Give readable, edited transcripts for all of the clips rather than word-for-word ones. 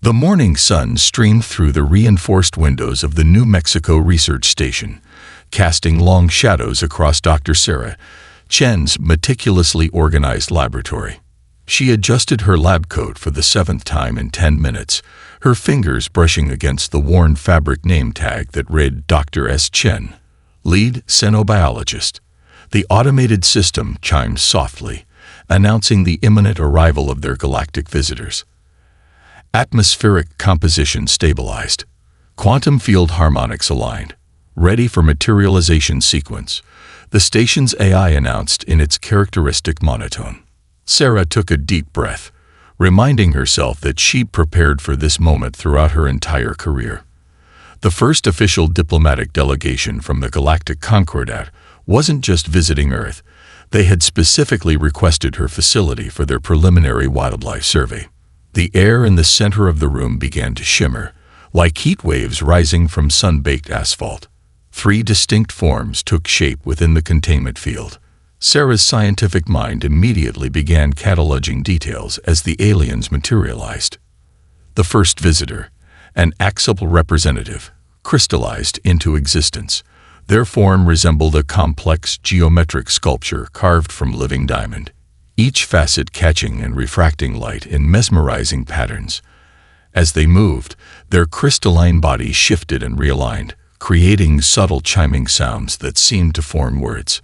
The morning sun streamed through the reinforced windows of the New Mexico Research Station, casting long shadows across Dr. Sarah Chen's meticulously organized laboratory. She adjusted her lab coat for the 7th time in 10 minutes, her fingers brushing against the worn fabric name tag that read Dr. S. Chen, lead xenobiologist. The automated system chimed softly, announcing the imminent arrival of their galactic visitors. Atmospheric composition stabilized. Quantum field harmonics aligned. Ready for materialization sequence, the station's AI announced in its characteristic monotone. Sarah took a deep breath, reminding herself that she'd prepared for this moment throughout her entire career. The first official diplomatic delegation from the Galactic Conquerors wasn't just visiting Earth, they had specifically requested her facility for their preliminary wildlife survey. The air in the center of the room began to shimmer, like heat waves rising from sun-baked asphalt. 3 distinct forms took shape within the containment field. Sarah's scientific mind immediately began cataloging details as the aliens materialized. The first visitor, an axial representative, crystallized into existence. Their form resembled a complex geometric sculpture carved from living diamond, each facet catching and refracting light in mesmerizing patterns. As they moved, their crystalline bodies shifted and realigned, creating subtle chiming sounds that seemed to form words.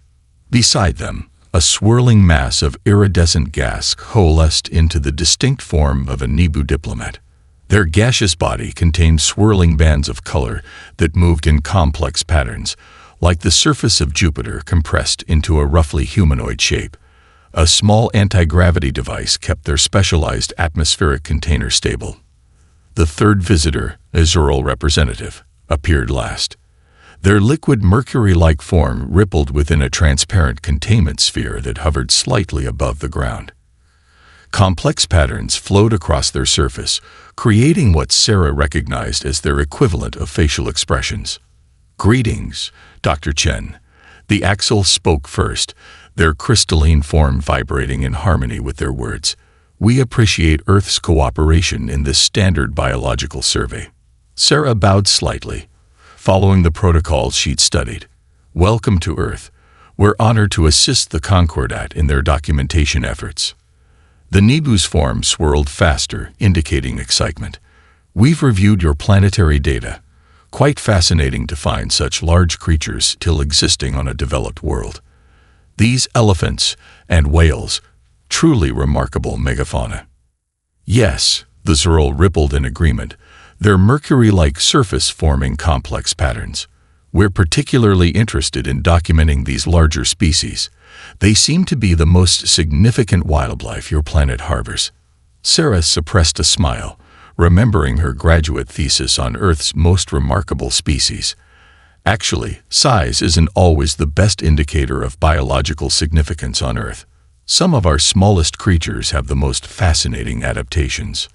Beside them, a swirling mass of iridescent gas coalesced into the distinct form of a Nibu diplomat. Their gaseous body contained swirling bands of color that moved in complex patterns, like the surface of Jupiter compressed into a roughly humanoid shape. A small anti-gravity device kept their specialized atmospheric container stable. The third visitor, Azural representative, appeared last. Their liquid mercury-like form rippled within a transparent containment sphere that hovered slightly above the ground. Complex patterns flowed across their surface, creating what Sarah recognized as their equivalent of facial expressions. "Greetings, Dr. Chen." The Axel spoke first, their crystalline form vibrating in harmony with their words. "We appreciate Earth's cooperation in this standard biological survey." Sarah bowed slightly, following the protocols she'd studied. "Welcome to Earth. We're honored to assist the Conquerors in their documentation efforts." The Nibu's form swirled faster, indicating excitement. "We've reviewed your planetary data. Quite fascinating to find such large creatures still existing on a developed world. These elephants and whales, truly remarkable megafauna." "Yes," the Zerl rippled in agreement, their mercury-like surface forming complex patterns. "We're particularly interested in documenting these larger species. They seem to be the most significant wildlife your planet harbors." Sarah suppressed a smile, remembering her graduate thesis on Earth's most remarkable species. Actually, size isn't always the best indicator of biological significance on Earth. Some of our smallest creatures have the most fascinating adaptations.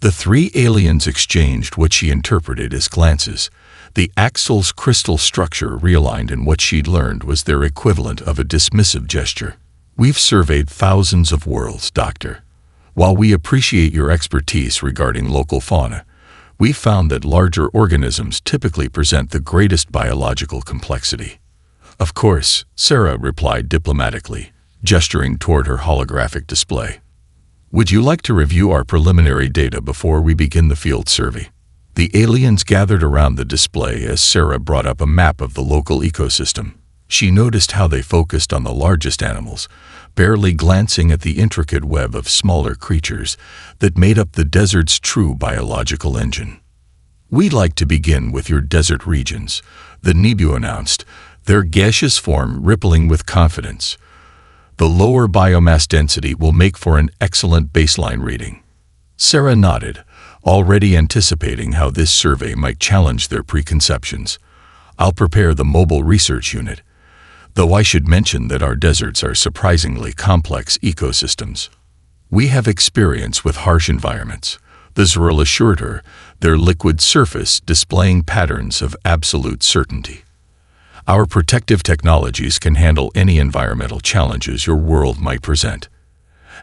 The 3 aliens exchanged what she interpreted as glances. The Axel's crystal structure realigned in what she'd learned was their equivalent of a dismissive gesture. "We've surveyed thousands of worlds, Doctor. While we appreciate your expertise regarding local fauna, we found that larger organisms typically present the greatest biological complexity." "Of course," Sarah replied diplomatically, gesturing toward her holographic display. "Would you like to review our preliminary data before we begin the field survey?" The aliens gathered around the display as Sarah brought up a map of the local ecosystem. She noticed how they focused on the largest animals, barely glancing at the intricate web of smaller creatures that made up the desert's true biological engine. "We'd like to begin with your desert regions," the Nibu announced, their gaseous form rippling with confidence. "The lower biomass density will make for an excellent baseline reading." Sarah nodded, already anticipating how this survey might challenge their preconceptions. "I'll prepare the mobile research unit, though I should mention that our deserts are surprisingly complex ecosystems. We have experience with harsh environments," the Zerl assured her, their liquid surface displaying patterns of absolute certainty. "Our protective technologies can handle any environmental challenges your world might present."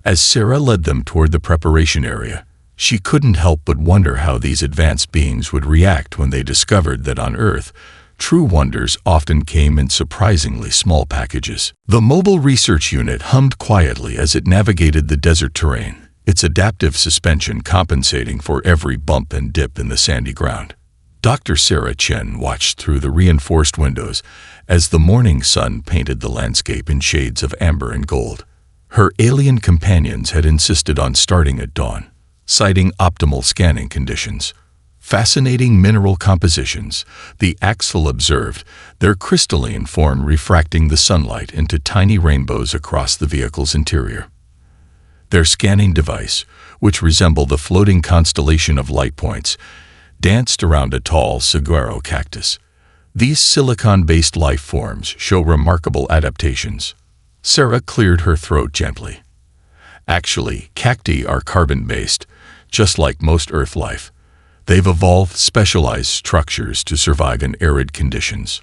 As Sarah led them toward the preparation area, She couldn't help but wonder how these advanced beings would react when they discovered that on Earth, true wonders often came in surprisingly small packages. The mobile research unit hummed quietly as it navigated the desert terrain, its adaptive suspension compensating for every bump and dip in the sandy ground. Dr. Sarah Chen watched through the reinforced windows as the morning sun painted the landscape in shades of amber and gold. Her alien companions had insisted on starting at dawn, citing optimal scanning conditions. Fascinating mineral compositions, the Axel observed, their crystalline form refracting the sunlight into tiny rainbows across the vehicle's interior. Their scanning device, which resembled a floating constellation of light points, danced around a tall saguaro cactus. These silicon-based life forms show remarkable adaptations. Sarah cleared her throat gently. Actually, cacti are carbon-based, just like most Earth life. They've evolved specialized structures to survive in arid conditions.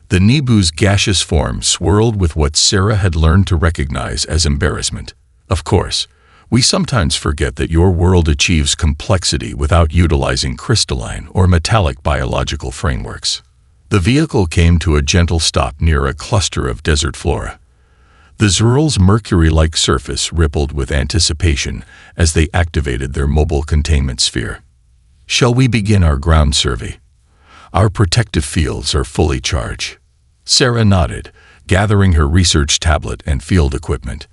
The Nibu's gaseous form swirled with what Sarah had learned to recognize as embarrassment. Of course, we sometimes forget that your world achieves complexity without utilizing crystalline or metallic biological frameworks. The vehicle came to a gentle stop near a cluster of desert flora. The Zerl's mercury-like surface rippled with anticipation as they activated their mobile containment sphere. Shall we begin our ground survey? Our protective fields are fully charged. Sarah nodded, gathering her research tablet and field equipment.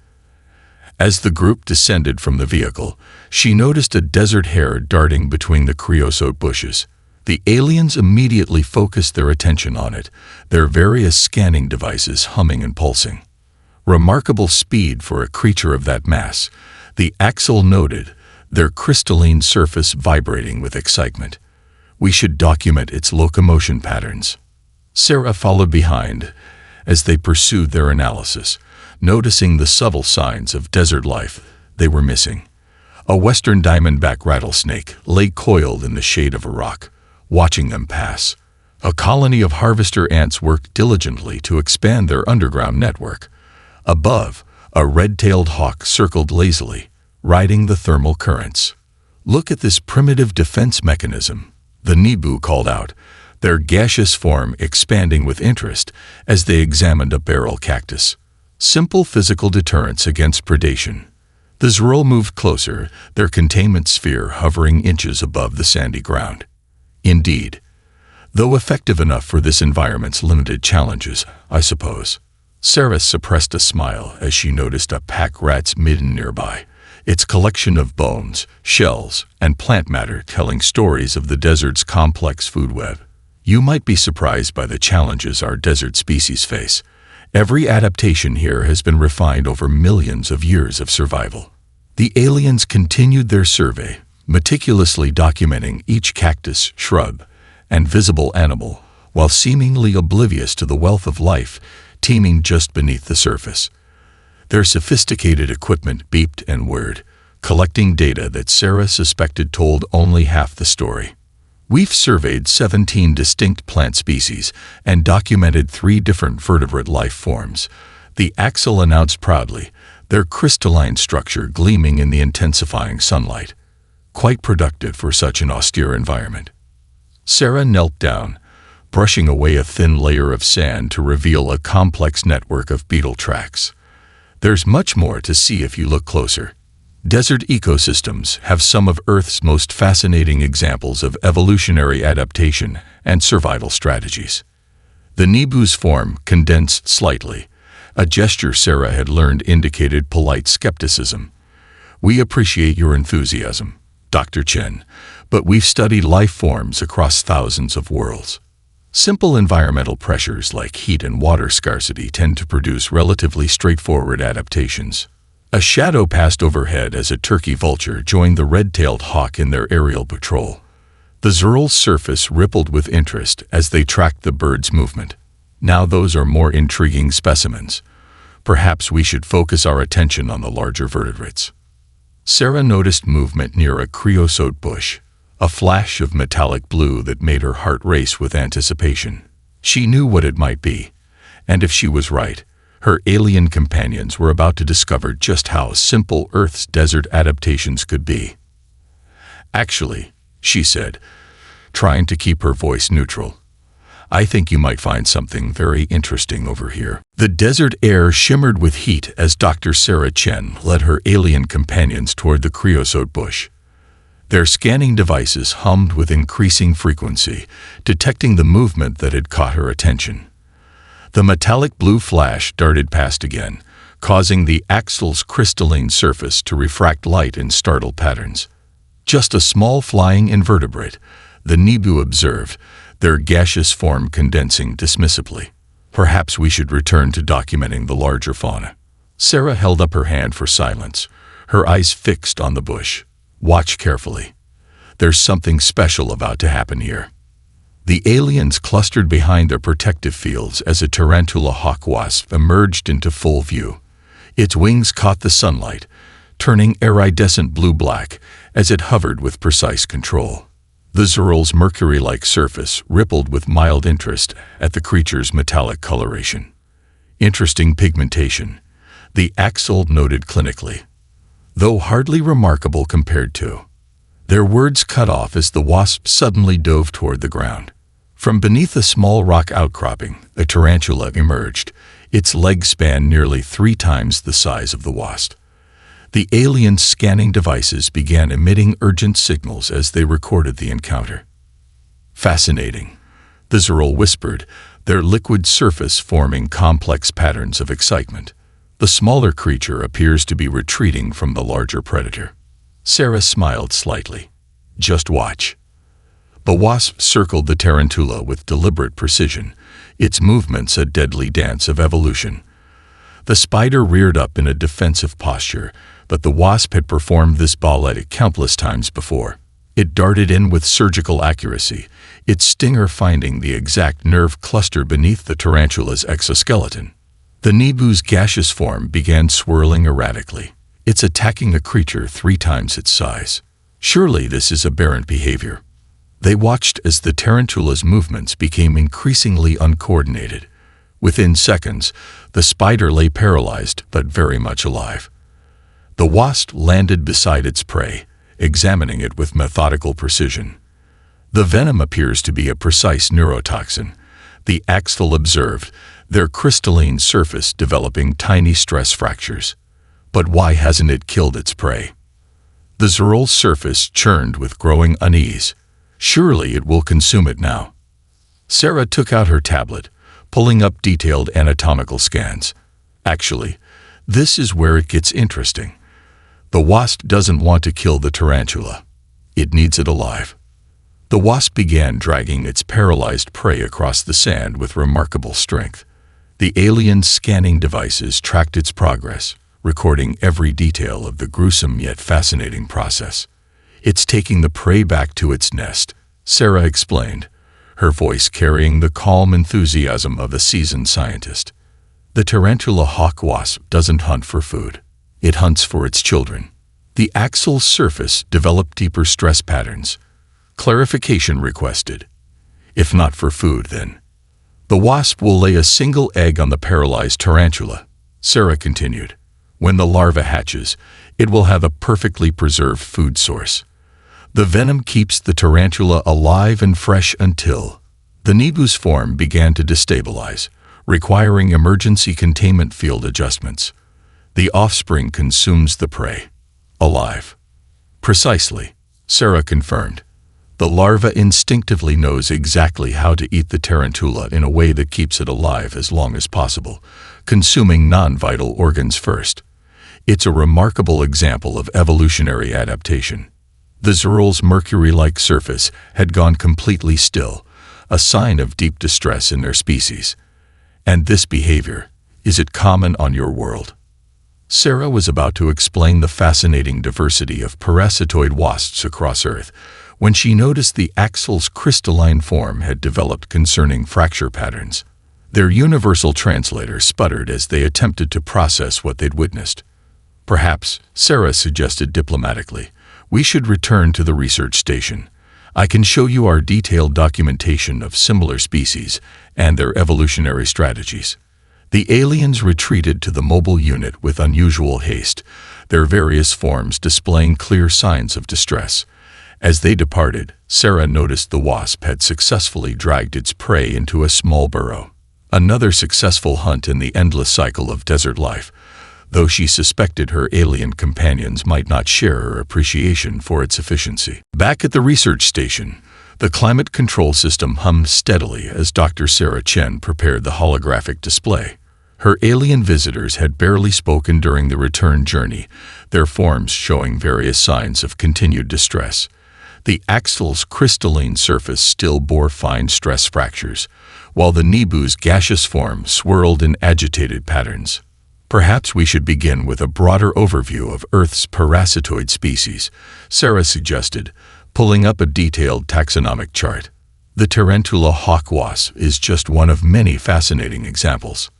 As the group descended from the vehicle, she noticed a desert hare darting between the creosote bushes. The aliens immediately focused their attention on it, their various scanning devices humming and pulsing. Remarkable speed for a creature of that mass, the Axel noted, their crystalline surface vibrating with excitement. We should document its locomotion patterns. Sarah followed behind as they pursued their analysis, noticing the subtle signs of desert life they were missing. A western diamondback rattlesnake lay coiled in the shade of a rock, watching them pass. A colony of harvester ants worked diligently to expand their underground network. Above, a red-tailed hawk circled lazily, riding the thermal currents. Look at this primitive defense mechanism, the Nibu called out, their gaseous form expanding with interest as they examined a barrel cactus. Simple physical deterrence against predation. The Zerl moved closer, their containment sphere hovering inches above the sandy ground. Indeed, though effective enough for this environment's limited challenges, I suppose. Sarah suppressed a smile as she noticed a pack rat's midden nearby, its collection of bones, shells, and plant matter telling stories of the desert's complex food web. You might be surprised by the challenges our desert species face. Every adaptation here has been refined over millions of years of survival. The aliens continued their survey, meticulously documenting each cactus, shrub, and visible animal, while seemingly oblivious to the wealth of life teeming just beneath the surface. Their sophisticated equipment beeped and whirred, collecting data that Sarah suspected told only half the story. We've surveyed 17 distinct plant species and documented 3 different vertebrate life forms, the Axel announced proudly, their crystalline structure gleaming in the intensifying sunlight. Quite productive for such an austere environment. Sarah knelt down, brushing away a thin layer of sand to reveal a complex network of beetle tracks. There's much more to see if you look closer. Desert ecosystems have some of Earth's most fascinating examples of evolutionary adaptation and survival strategies. The Nibu's form condensed slightly, a gesture Sarah had learned indicated polite skepticism. We appreciate your enthusiasm, Dr. Chen, but we've studied life forms across thousands of worlds. Simple environmental pressures like heat and water scarcity tend to produce relatively straightforward adaptations. A shadow passed overhead as a turkey vulture joined the red-tailed hawk in their aerial patrol. The Zerl's surface rippled with interest as they tracked the bird's movement. Now those are more intriguing specimens. Perhaps we should focus our attention on the larger vertebrates. Sarah noticed movement near a creosote bush, a flash of metallic blue that made her heart race with anticipation. She knew what it might be, and if she was right, her alien companions were about to discover just how simple Earth's desert adaptations could be. "Actually," she said, trying to keep her voice neutral, "I think you might find something very interesting over here." The desert air shimmered with heat as Dr. Sarah Chen led her alien companions toward the creosote bush. Their scanning devices hummed with increasing frequency, detecting the movement that had caught her attention. The metallic blue flash darted past again, causing the axle's crystalline surface to refract light in startled patterns. "Just a small flying invertebrate," the Nibu observed, their gaseous form condensing dismissively. "Perhaps we should return to documenting the larger fauna." Sarah held up her hand for silence, her eyes fixed on the bush. "Watch carefully. There's something special about to happen here." The aliens clustered behind their protective fields as a tarantula hawk wasp emerged into full view. Its wings caught the sunlight, turning iridescent blue-black as it hovered with precise control. The Zerul's mercury-like surface rippled with mild interest at the creature's metallic coloration. "Interesting pigmentation," the axle noted clinically, though hardly remarkable compared to. Their words cut off as the wasp suddenly dove toward the ground. From beneath a small rock outcropping, a tarantula emerged, its legs spanned nearly 3 times the size of the wasp. The alien scanning devices began emitting urgent signals as they recorded the encounter. "Fascinating," the Zerul whispered, their liquid surface forming complex patterns of excitement. "The smaller creature appears to be retreating from the larger predator." Sarah smiled slightly. "Just watch." The wasp circled the tarantula with deliberate precision, its movements a deadly dance of evolution. The spider reared up in a defensive posture, but the wasp had performed this ballet countless times before. It darted in with surgical accuracy, its stinger finding the exact nerve cluster beneath the tarantula's exoskeleton. The Nibu's gaseous form began swirling erratically. "It's attacking a creature 3 times its size. Surely this is aberrant behavior." They watched as the tarantula's movements became increasingly uncoordinated. Within seconds, the spider lay paralyzed but very much alive. The wasp landed beside its prey, examining it with methodical precision. "The venom appears to be a precise neurotoxin," the axle observed, their crystalline surface developing tiny stress fractures. "But why hasn't it killed its prey?" The Zerul's surface churned with growing unease. "Surely it will consume it now." Sarah took out her tablet, pulling up detailed anatomical scans. "Actually, this is where it gets interesting. The wasp doesn't want to kill the tarantula. It needs it alive." The wasp began dragging its paralyzed prey across the sand with remarkable strength. The alien scanning devices tracked its progress, recording every detail of the gruesome yet fascinating process. "It's taking the prey back to its nest," Sarah explained, her voice carrying the calm enthusiasm of a seasoned scientist. "The tarantula hawk wasp doesn't hunt for food. It hunts for its children." The axle's surface developed deeper stress patterns. Clarification requested. "If not for food, then?" "The wasp will lay a single egg on the paralyzed tarantula," Sarah continued. "When the larva hatches, it will have a perfectly preserved food source. The venom keeps the tarantula alive and fresh until..." The Nibu's form began to destabilize, requiring emergency containment field adjustments. "The offspring consumes the prey. Alive." "Precisely," Sarah confirmed. "The larva instinctively knows exactly how to eat the tarantula in a way that keeps it alive as long as possible, consuming non-vital organs first. It's a remarkable example of evolutionary adaptation." The Zerul's mercury-like surface had gone completely still, a sign of deep distress in their species. "And this behavior, is it common on your world?" Sarah was about to explain the fascinating diversity of parasitoid wasps across Earth when she noticed the axle's crystalline form had developed concerning fracture patterns. Their universal translator sputtered as they attempted to process what they'd witnessed. "Perhaps," Sarah suggested diplomatically, "we should return to the research station. I can show you our detailed documentation of similar species and their evolutionary strategies." The aliens retreated to the mobile unit with unusual haste, their various forms displaying clear signs of distress. As they departed, Sarah noticed the Wasp had successfully dragged its prey into a small burrow. Another successful hunt in the endless cycle of desert life, though she suspected her alien companions might not share her appreciation for its efficiency. Back at the research station, the climate control system hummed steadily as Dr. Sarah Chen prepared the holographic display. Her alien visitors had barely spoken during the return journey, their forms showing various signs of continued distress. The Axel's crystalline surface still bore fine stress fractures, while the Nibu's gaseous form swirled in agitated patterns. Perhaps we should begin with a broader overview of Earth's parasitoid species, Sarah suggested, pulling up a detailed taxonomic chart. The Tarantula hawk wasp is just one of many fascinating examples.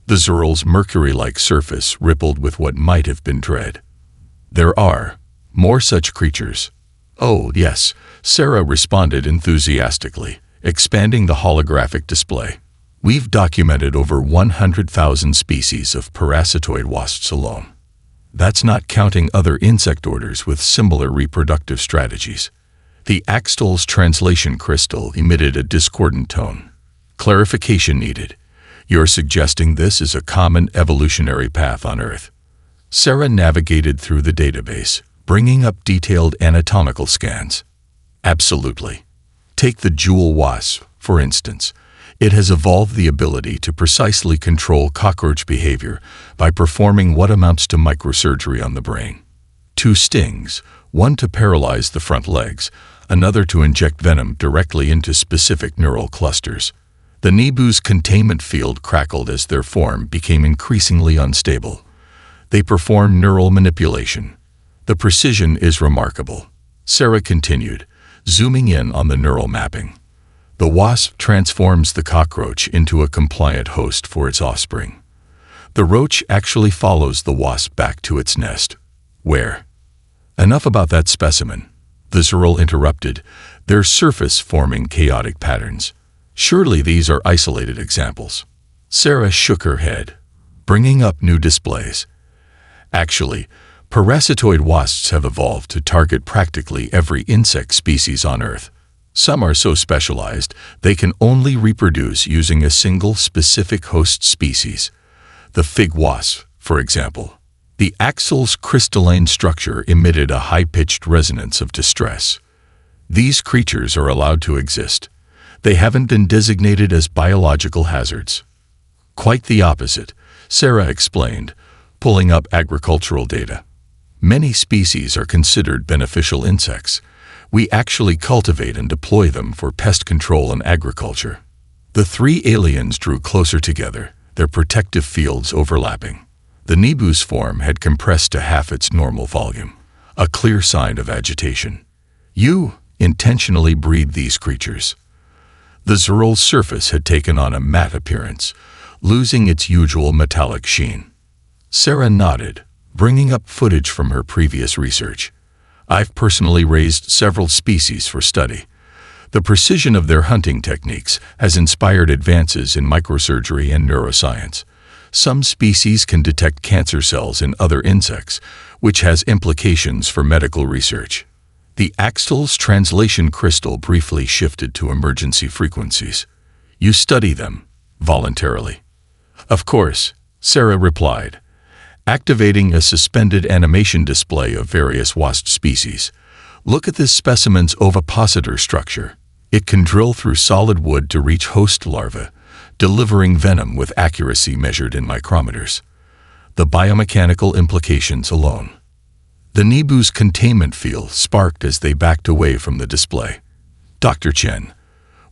The Zurl's mercury-like surface rippled with what might have been dread. There are more such creatures. Oh, yes, Sarah responded enthusiastically, expanding the holographic display. We've documented over 100,000 species of parasitoid wasps alone. That's not counting other insect orders with similar reproductive strategies. The Axtel's translation crystal emitted a discordant tone. Clarification needed. You're suggesting this is a common evolutionary path on Earth. Sarah navigated through the database, bringing up detailed anatomical scans. Absolutely. Take the jewel wasp, for instance. It has evolved the ability to precisely control cockroach behavior by performing what amounts to microsurgery on the brain. 2 stings, one to paralyze the front legs, another to inject venom directly into specific neural clusters. The Nibu's containment field crackled as their form became increasingly unstable. They perform neural manipulation. The precision is remarkable. Sarah continued, zooming in on the neural mapping. The wasp transforms the cockroach into a compliant host for its offspring. The roach actually follows the wasp back to its nest. Where? Enough about that specimen, the Zurl interrupted, their surface forming chaotic patterns. Surely these are isolated examples. Sarah shook her head, bringing up new displays. Actually, parasitoid wasps have evolved to target practically every insect species on Earth. Some are so specialized they can only reproduce using a single specific host species. The fig wasp, for example. The Axel's crystalline structure emitted a high-pitched resonance of distress. These creatures are allowed to exist. They haven't been designated as biological hazards. Quite the opposite, Sarah explained, pulling up agricultural data. Many species are considered beneficial insects. We actually cultivate and deploy them for pest control and agriculture. The 3 aliens drew closer together, their protective fields overlapping. The Nibu's form had compressed to half its normal volume, a clear sign of agitation. You intentionally breed these creatures. The Zurl's surface had taken on a matte appearance, losing its usual metallic sheen. Sarah nodded, bringing up footage from her previous research. I've personally raised several species for study. The precision of their hunting techniques has inspired advances in microsurgery and neuroscience. Some species can detect cancer cells in other insects, which has implications for medical research. The Axtel's translation crystal briefly shifted to emergency frequencies. You study them, voluntarily. Of course, Sarah replied, activating a suspended animation display of various wasp species. Look at this specimen's ovipositor structure. It can drill through solid wood to reach host larvae, delivering venom with accuracy measured in micrometers. The biomechanical implications alone. The Nibu's containment field sparked as they backed away from the display. Dr. Chen,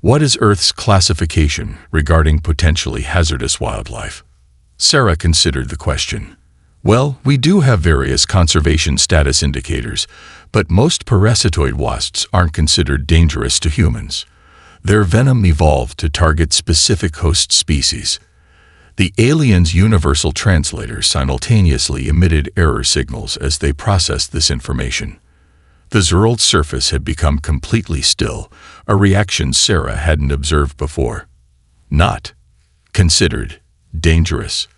what is Earth's classification regarding potentially hazardous wildlife? Sarah considered the question. Well, we do have various conservation status indicators, but most parasitoid wasps aren't considered dangerous to humans. Their venom evolved to target specific host species. The aliens' universal translators simultaneously emitted error signals as they processed this information. The Zurl's surface had become completely still, a reaction Sarah hadn't observed before. Not considered dangerous.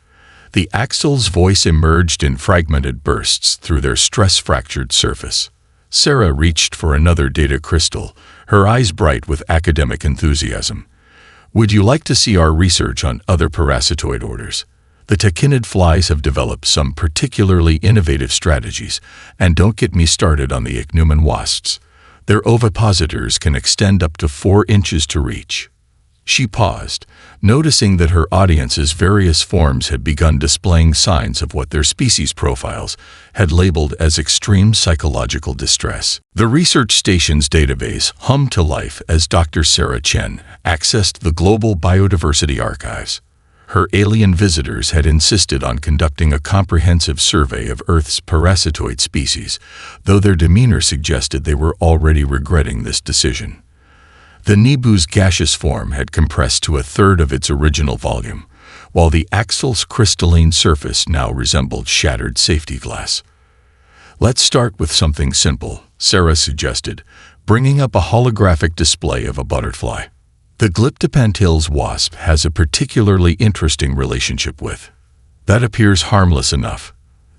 The Axel's voice emerged in fragmented bursts through their stress-fractured surface. Sarah reached for another data crystal, her eyes bright with academic enthusiasm. Would you like to see our research on other parasitoid orders? The tachinid flies have developed some particularly innovative strategies, and don't get me started on the ichneumon wasps. Their ovipositors can extend up to 4 inches to reach. She paused, noticing that her audience's various forms had begun displaying signs of what their species profiles had labeled as extreme psychological distress. The research station's database hummed to life as Dr. Sarah Chen accessed the Global Biodiversity Archives. Her alien visitors had insisted on conducting a comprehensive survey of Earth's parasitoid species, though their demeanor suggested they were already regretting this decision. The Nibu's gaseous form had compressed to 1/3 of its original volume, while the axle's crystalline surface now resembled shattered safety glass. Let's start with something simple, Sarah suggested, bringing up a holographic display of a butterfly. The Glyptopantyl's wasp has a particularly interesting relationship with. That appears harmless enough.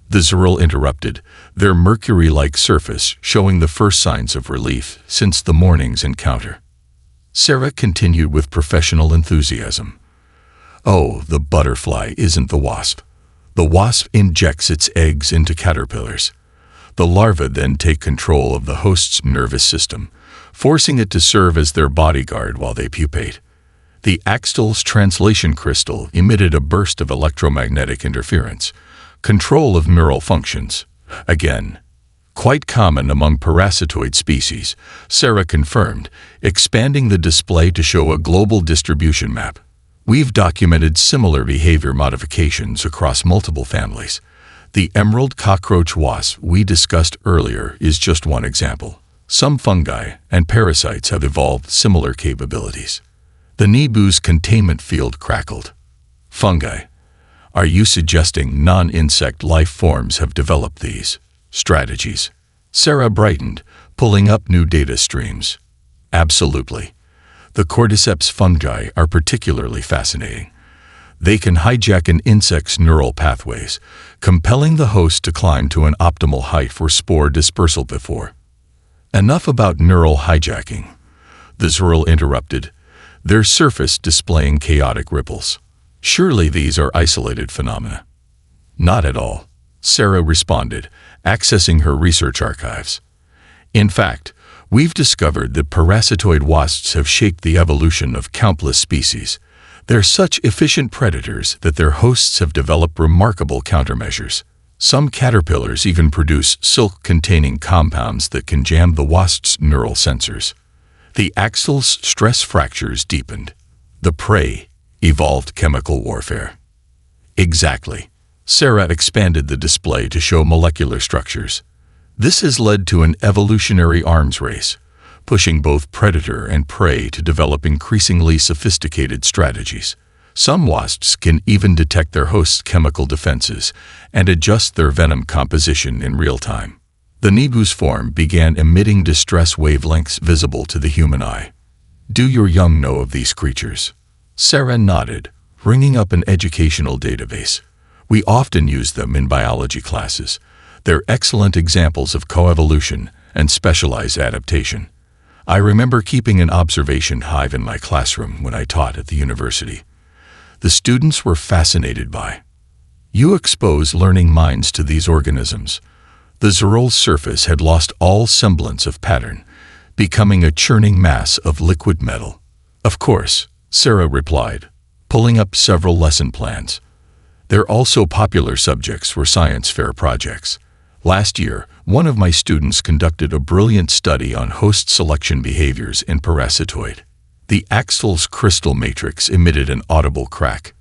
The Zeril interrupted, their mercury-like surface showing the first signs of relief since the morning's encounter. Sarah continued with professional enthusiasm. Oh, the butterfly isn't the wasp. The wasp injects its eggs into caterpillars. The larvae then take control of the host's nervous system, forcing it to serve as their bodyguard while they pupate. The axle's translation crystal emitted a burst of electromagnetic interference, control of neural functions. Again, quite common among parasitoid species, Sarah confirmed, expanding the display to show a global distribution map. We've documented similar behavior modifications across multiple families. The emerald cockroach wasp we discussed earlier is just one example. Some fungi and parasites have evolved similar capabilities. The Nibu's containment field crackled. Fungi. Are you suggesting non-insect life forms have developed these strategies? Sarah brightened, pulling up new data streams. Absolutely. The cordyceps fungi are particularly fascinating. They can hijack an insect's neural pathways, compelling the host to climb to an optimal height for spore dispersal before. Enough about neural hijacking. The Zeril interrupted, their surface displaying chaotic ripples. Surely these are isolated phenomena. Not at all, Sarah responded, accessing her research archives. In fact, we've discovered that parasitoid wasps have shaped the evolution of countless species. They're such efficient predators that their hosts have developed remarkable countermeasures. Some caterpillars even produce silk-containing compounds that can jam the wasp's neural sensors. The axle's stress fractures deepened. The prey evolved chemical warfare. Exactly. Sarah expanded the display to show molecular structures. This has led to an evolutionary arms race, pushing both predator and prey to develop increasingly sophisticated strategies. Some wasps can even detect their host's chemical defenses and adjust their venom composition in real time. The Nibu's form began emitting distress wavelengths visible to the human eye. Do your young know of these creatures? Sarah nodded, bringing up an educational database. We often use them in biology classes. They're excellent examples of coevolution and specialized adaptation. I remember keeping an observation hive in my classroom when I taught at the university. The students were fascinated by. You expose learning minds to these organisms. The Zeril's surface had lost all semblance of pattern, becoming a churning mass of liquid metal. Of course, Sarah replied, pulling up several lesson plans. They're also popular subjects for science fair projects. Last year, one of my students conducted a brilliant study on host selection behaviors in parasitoid. The axle's crystal matrix emitted an audible crack.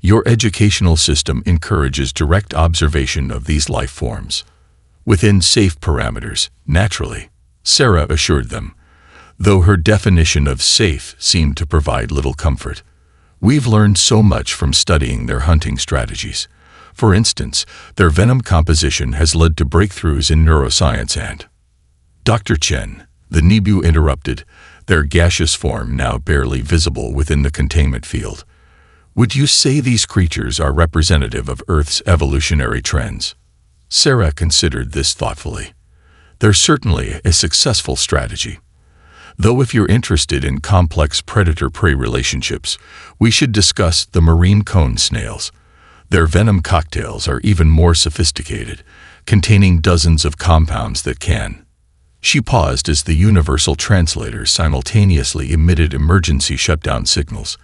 Your educational system encourages direct observation of these life forms. Within safe parameters, naturally, Sarah assured them, though her definition of safe seemed to provide little comfort. We've learned so much from studying their hunting strategies. For instance, their venom composition has led to breakthroughs in neuroscience and... Dr. Chen, the Nibu interrupted, their gaseous form now barely visible within the containment field. Would you say these creatures are representative of Earth's evolutionary trends? Sarah considered this thoughtfully. They're certainly a successful strategy. Though if you're interested in complex predator-prey relationships, we should discuss the marine cone snails. Their venom cocktails are even more sophisticated, containing dozens of compounds that can. She paused as the universal translator simultaneously emitted emergency shutdown signals.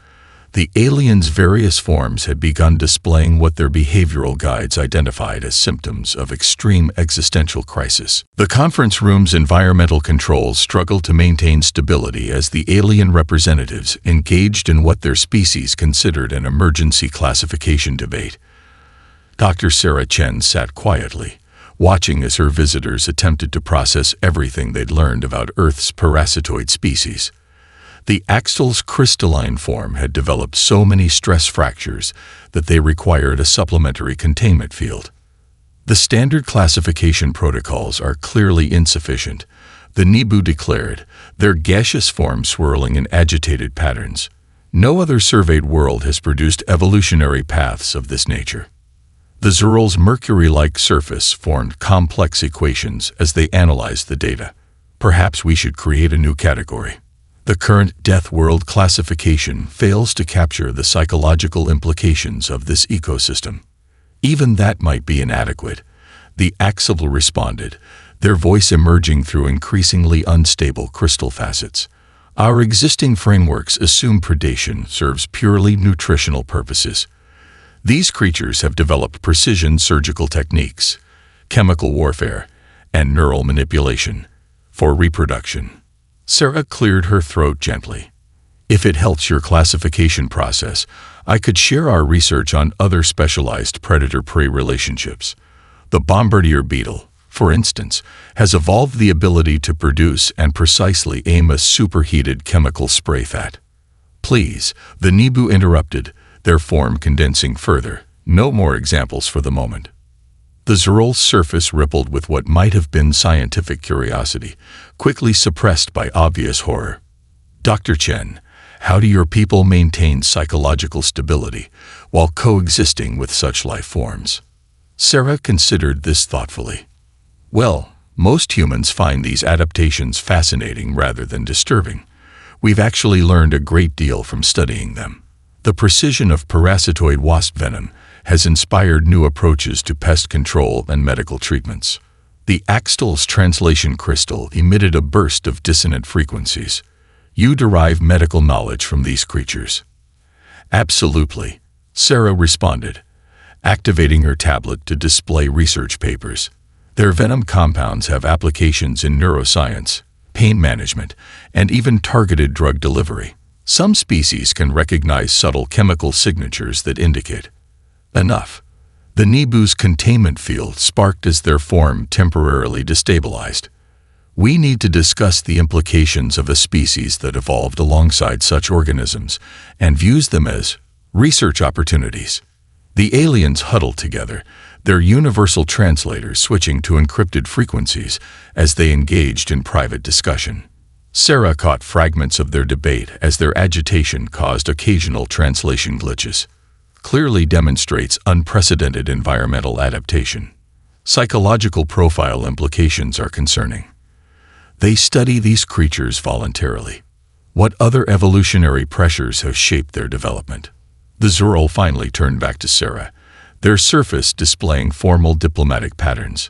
The aliens' various forms had begun displaying what their behavioral guides identified as symptoms of extreme existential crisis. The conference room's environmental controls struggled to maintain stability as the alien representatives engaged in what their species considered an emergency classification debate. Dr. Sarah Chen sat quietly, watching as her visitors attempted to process everything they'd learned about Earth's parasitoid species. The Axel's crystalline form had developed so many stress fractures that they required a supplementary containment field. The standard classification protocols are clearly insufficient, the Nibu declared, their gaseous form swirling in agitated patterns. No other surveyed world has produced evolutionary paths of this nature. The Zerul's mercury-like surface formed complex equations as they analyzed the data. Perhaps we should create a new category. The current Death World classification fails to capture the psychological implications of this ecosystem. Even that might be inadequate, the Axel responded, their voice emerging through increasingly unstable crystal facets. Our existing frameworks assume predation serves purely nutritional purposes. These creatures have developed precision surgical techniques, chemical warfare, and neural manipulation for reproduction. Sarah cleared her throat gently. If it helps your classification process, I could share our research on other specialized predator-prey relationships. The bombardier beetle, for instance, has evolved the ability to produce and precisely aim a superheated chemical spray fat. Please, the Nibu interrupted, their form condensing further. No more examples for the moment. The Zerul's surface rippled with what might have been scientific curiosity, quickly suppressed by obvious horror. Dr. Chen, how do your people maintain psychological stability while coexisting with such life forms? Sarah considered this thoughtfully. Well, most humans find these adaptations fascinating rather than disturbing. We've actually learned a great deal from studying them. The precision of parasitoid wasp venom has inspired new approaches to pest control and medical treatments. The Axtel's translation crystal emitted a burst of dissonant frequencies. You derive medical knowledge from these creatures. Absolutely, Sarah responded, activating her tablet to display research papers. Their venom compounds have applications in neuroscience, pain management, and even targeted drug delivery. Some species can recognize subtle chemical signatures that indicate enough. The Nibu's containment field sparked as their form temporarily destabilized. We need to discuss the implications of a species that evolved alongside such organisms and views them as research opportunities. The aliens huddled together, their universal translators switching to encrypted frequencies as they engaged in private discussion. Sarah caught fragments of their debate as their agitation caused occasional translation glitches. Clearly demonstrates unprecedented environmental adaptation. Psychological profile implications are concerning. They study these creatures voluntarily. What other evolutionary pressures have shaped their development? The Zerul finally turned back to Sarah, their surface displaying formal diplomatic patterns.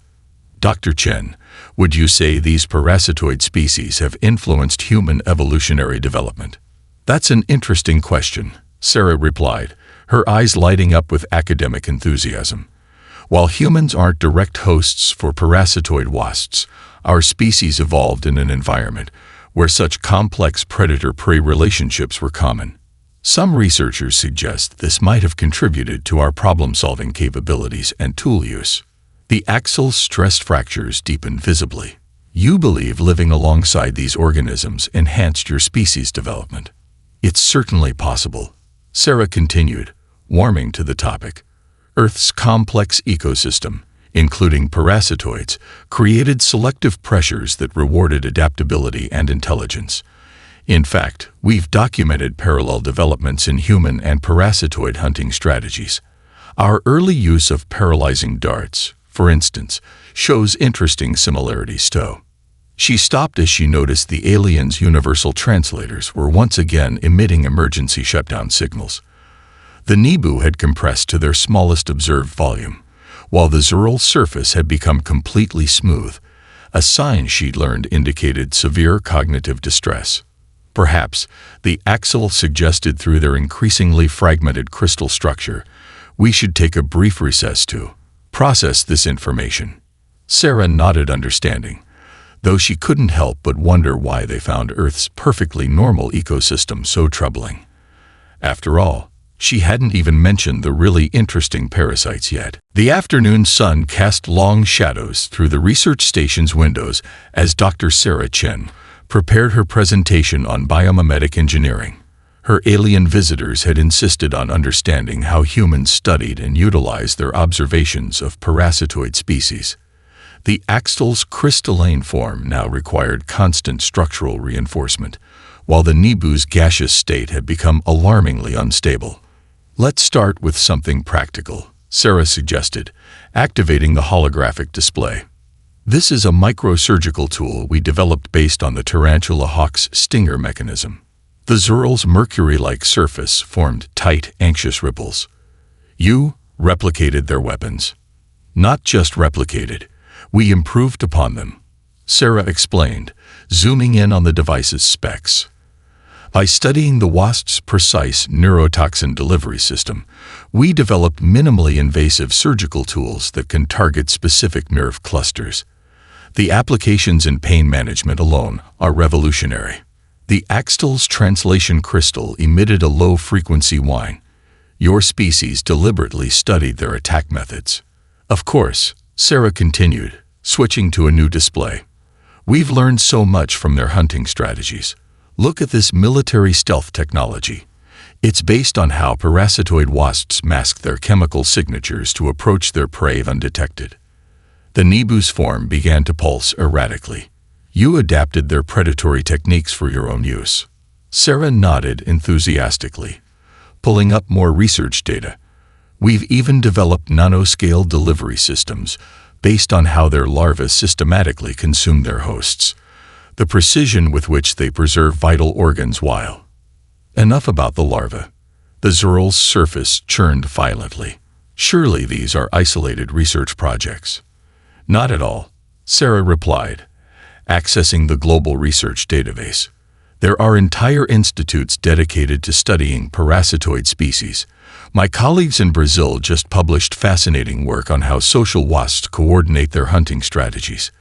Dr. Chen, would you say these parasitoid species have influenced human evolutionary development? That's an interesting question, Sarah replied, her eyes lighting up with academic enthusiasm. While humans aren't direct hosts for parasitoid wasps, our species evolved in an environment where such complex predator-prey relationships were common. Some researchers suggest this might have contributed to our problem-solving capabilities and tool use. The Axel's stress fractures deepened visibly. You believe living alongside these organisms enhanced your species development. It's certainly possible, Sarah continued, warming to the topic. Earth's complex ecosystem, including parasitoids, created selective pressures that rewarded adaptability and intelligence. In fact, we've documented parallel developments in human and parasitoid hunting strategies. Our early use of paralyzing darts, for instance, shows interesting similarities too. She stopped as she noticed the aliens' universal translators were once again emitting emergency shutdown signals. The Nibu had compressed to their smallest observed volume, while the Zural's surface had become completely smooth, a sign she'd learned indicated severe cognitive distress. Perhaps, the Axel suggested through their increasingly fragmented crystal structure, we should take a brief recess to process this information. Sarah nodded understanding, though she couldn't help but wonder why they found Earth's perfectly normal ecosystem so troubling. After all, she hadn't even mentioned the really interesting parasites yet. The afternoon sun cast long shadows through the research station's windows as Dr. Sarah Chen prepared her presentation on biomimetic engineering. Her alien visitors had insisted on understanding how humans studied and utilized their observations of parasitoid species. The Axel's crystalline form now required constant structural reinforcement, while the Nibu's gaseous state had become alarmingly unstable. Let's start with something practical, Sarah suggested, activating the holographic display. This is a microsurgical tool we developed based on the Tarantula hawk's stinger mechanism. The Zural's mercury-like surface formed tight, anxious ripples. You replicated their weapons. Not just replicated, we improved upon them, Sarah explained, zooming in on the device's specs. By studying the Wasp's precise neurotoxin delivery system, we developed minimally invasive surgical tools that can target specific nerve clusters. The applications in pain management alone are revolutionary. The Axtel's translation crystal emitted a low-frequency whine. Your species deliberately studied their attack methods. Of course, Sarah continued, switching to a new display. We've learned so much from their hunting strategies. Look at this military stealth technology. It's based on how parasitoid wasps mask their chemical signatures to approach their prey undetected. The Nibu's form began to pulse erratically. You adapted their predatory techniques for your own use. Sarah nodded enthusiastically, pulling up more research data. We've even developed nanoscale delivery systems based on how their larvae systematically consume their hosts, the precision with which they preserve vital organs while. Enough about the larva. The Zural's surface churned violently. Surely these are isolated research projects. Not at all, Sarah replied, accessing the global research database. There are entire institutes dedicated to studying parasitoid species. My colleagues in Brazil just published fascinating work on how social wasps coordinate their hunting strategies.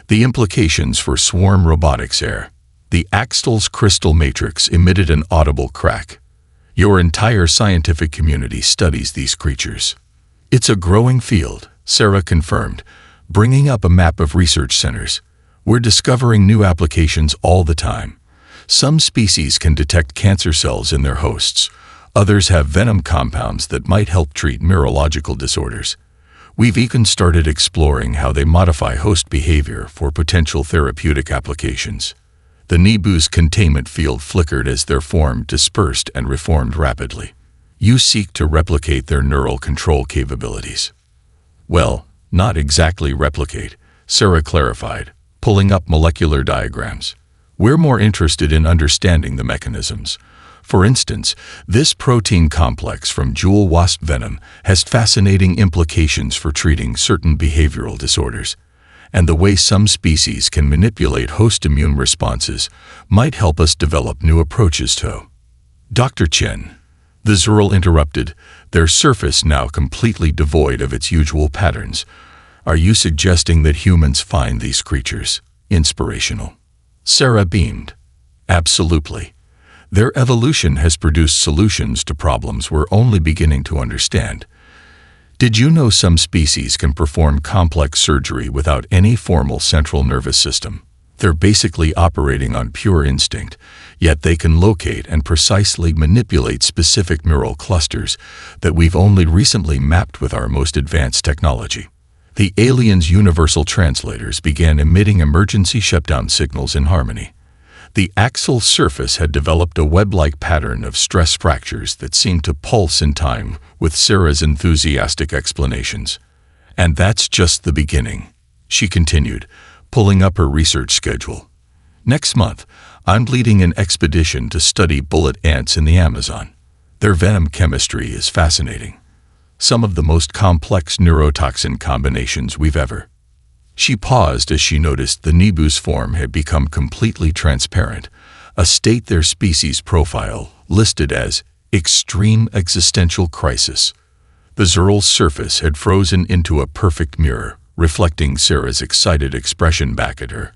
The implications for swarm robotics are. The Axtel's crystal matrix emitted an audible crack. Your entire scientific community studies these creatures. It's a growing field, Sarah confirmed, bringing up a map of research centers. We're discovering new applications all the time. Some species can detect cancer cells in their hosts. Others have venom compounds that might help treat neurological disorders. We've even started exploring how they modify host behavior for potential therapeutic applications. The Nibu's containment field flickered as their form dispersed and reformed rapidly. You seek to replicate their neural control capabilities. Well, not exactly replicate, Sarah clarified, pulling up molecular diagrams. We're more interested in understanding the mechanisms. For instance, this protein complex from jewel wasp venom has fascinating implications for treating certain behavioral disorders, and the way some species can manipulate host immune responses might help us develop new approaches to. Dr. Chen, the Zural interrupted, their surface now completely devoid of its usual patterns. Are you suggesting that humans find these creatures inspirational? Sarah beamed. Absolutely. Their evolution has produced solutions to problems we're only beginning to understand. Did you know some species can perform complex surgery without any formal central nervous system? They're basically operating on pure instinct, yet they can locate and precisely manipulate specific neural clusters that we've only recently mapped with our most advanced technology. The aliens' universal translators began emitting emergency shutdown signals in harmony. The Axel surface had developed a web-like pattern of stress fractures that seemed to pulse in time with Sarah's enthusiastic explanations. And that's just the beginning, she continued, pulling up her research schedule. Next month, I'm leading an expedition to study bullet ants in the Amazon. Their venom chemistry is fascinating. Some of the most complex neurotoxin combinations we've ever. She paused as she noticed the Nebu's form had become completely transparent, a state their species profile listed as extreme existential crisis. The Zerl's surface had frozen into a perfect mirror, reflecting Sarah's excited expression back at her,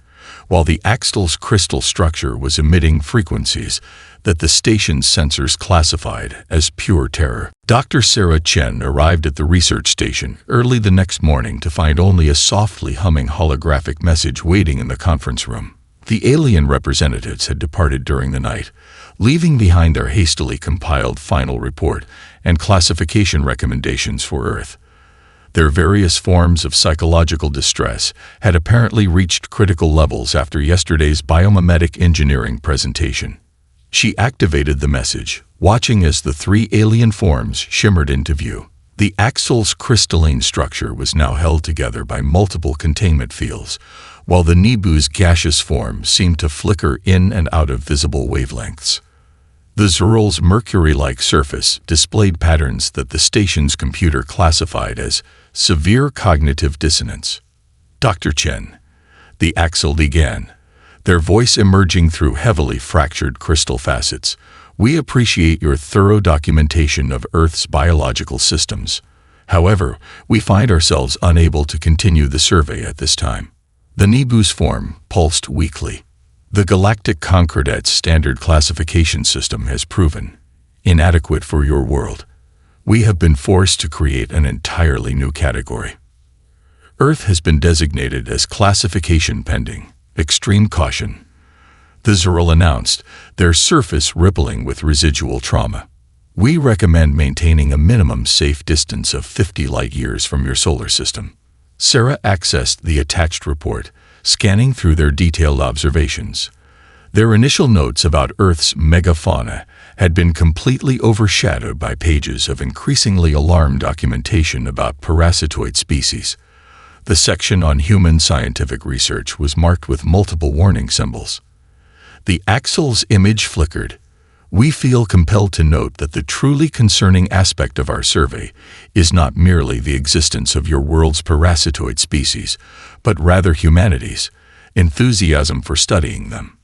while the Axtel's crystal structure was emitting frequencies that the station's sensors classified as pure terror. Dr. Sarah Chen arrived at the research station early the next morning to find only a softly humming holographic message waiting in the conference room. The alien representatives had departed during the night, leaving behind their hastily compiled final report and classification recommendations for Earth. Their various forms of psychological distress had apparently reached critical levels after yesterday's biomimetic engineering presentation. She activated the message, watching as the three alien forms shimmered into view. The Axtel's crystalline structure was now held together by multiple containment fields, while the Nebu's gaseous form seemed to flicker in and out of visible wavelengths. The Zerl's mercury-like surface displayed patterns that the station's computer classified as severe cognitive dissonance. Dr. Chen, the Axtel began, their voice emerging through heavily fractured crystal facets. We appreciate your thorough documentation of Earth's biological systems. However, we find ourselves unable to continue the survey at this time. The Nebu's form pulsed weakly. The Galactic Conquerors standard classification system has proven inadequate for your world. We have been forced to create an entirely new category. Earth has been designated as classification pending. Extreme caution. The Zerl announced, their surface rippling with residual trauma. We recommend maintaining a minimum safe distance of 50 light-years from your solar system. Sarah accessed the attached report, scanning through their detailed observations. Their initial notes about Earth's megafauna had been completely overshadowed by pages of increasingly alarming documentation about parasitoid species. The section on human scientific research was marked with multiple warning symbols. The Axtel's image flickered. We feel compelled to note that the truly concerning aspect of our survey is not merely the existence of your world's parasitoid species, but rather humanity's enthusiasm for studying them.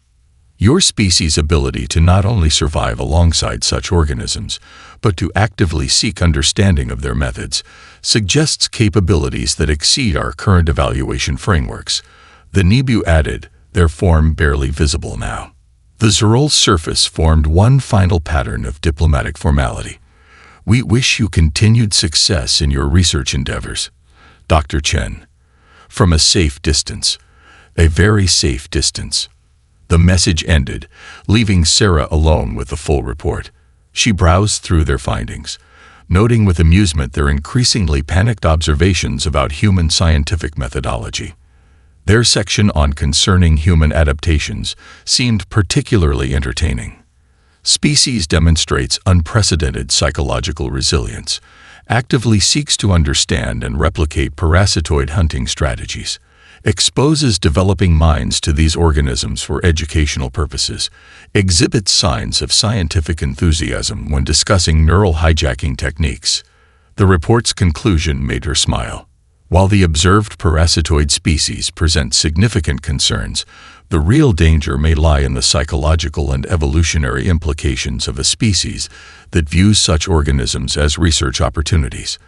Your species' ability to not only survive alongside such organisms, but to actively seek understanding of their methods, suggests capabilities that exceed our current evaluation frameworks. The Nebu added, their form barely visible now. The Zerl's surface formed one final pattern of diplomatic formality. We wish you continued success in your research endeavors, Dr. Chen. From a safe distance, a very safe distance. The message ended, leaving Sarah alone with the full report. She browsed through their findings, noting with amusement their increasingly panicked observations about human scientific methodology. Their section on concerning human adaptations seemed particularly entertaining. Species demonstrates unprecedented psychological resilience, actively seeks to understand and replicate parasitoid hunting strategies, exposes developing minds to these organisms for educational purposes, exhibits signs of scientific enthusiasm when discussing neural hijacking techniques. The report's conclusion made her smile. While the observed parasitoid species present significant concerns, the real danger may lie in the psychological and evolutionary implications of a species that views such organisms as research opportunities.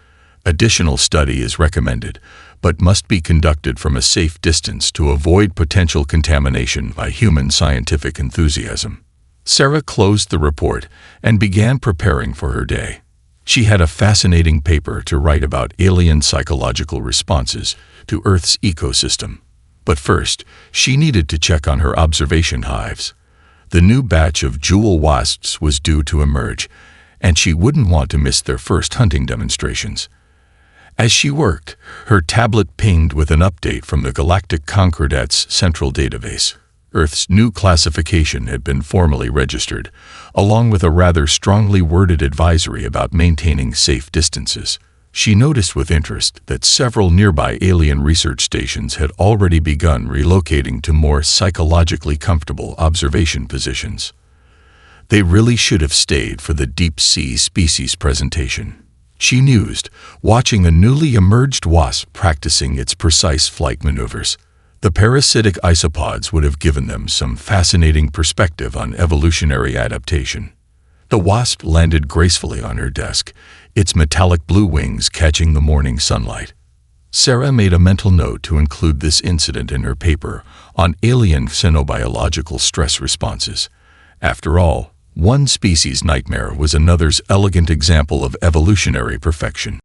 Additional study is recommended, but must be conducted from a safe distance to avoid potential contamination by human scientific enthusiasm. Sarah closed the report and began preparing for her day. She had a fascinating paper to write about alien psychological responses to Earth's ecosystem. But first, she needed to check on her observation hives. The new batch of jewel wasps was due to emerge, and she wouldn't want to miss their first hunting demonstrations. As she worked, her tablet pinged with an update from the Galactic Conquerors central database. Earth's new classification had been formally registered, along with a rather strongly worded advisory about maintaining safe distances. She noticed with interest that several nearby alien research stations had already begun relocating to more psychologically comfortable observation positions. They really should have stayed for the deep-sea species presentation, she mused, watching a newly emerged wasp practicing its precise flight maneuvers. The parasitic isopods would have given them some fascinating perspective on evolutionary adaptation. The wasp landed gracefully on her desk, its metallic blue wings catching the morning sunlight. Sarah made a mental note to include this incident in her paper on alien xenobiological stress responses. After all, one species' nightmare was another's elegant example of evolutionary perfection.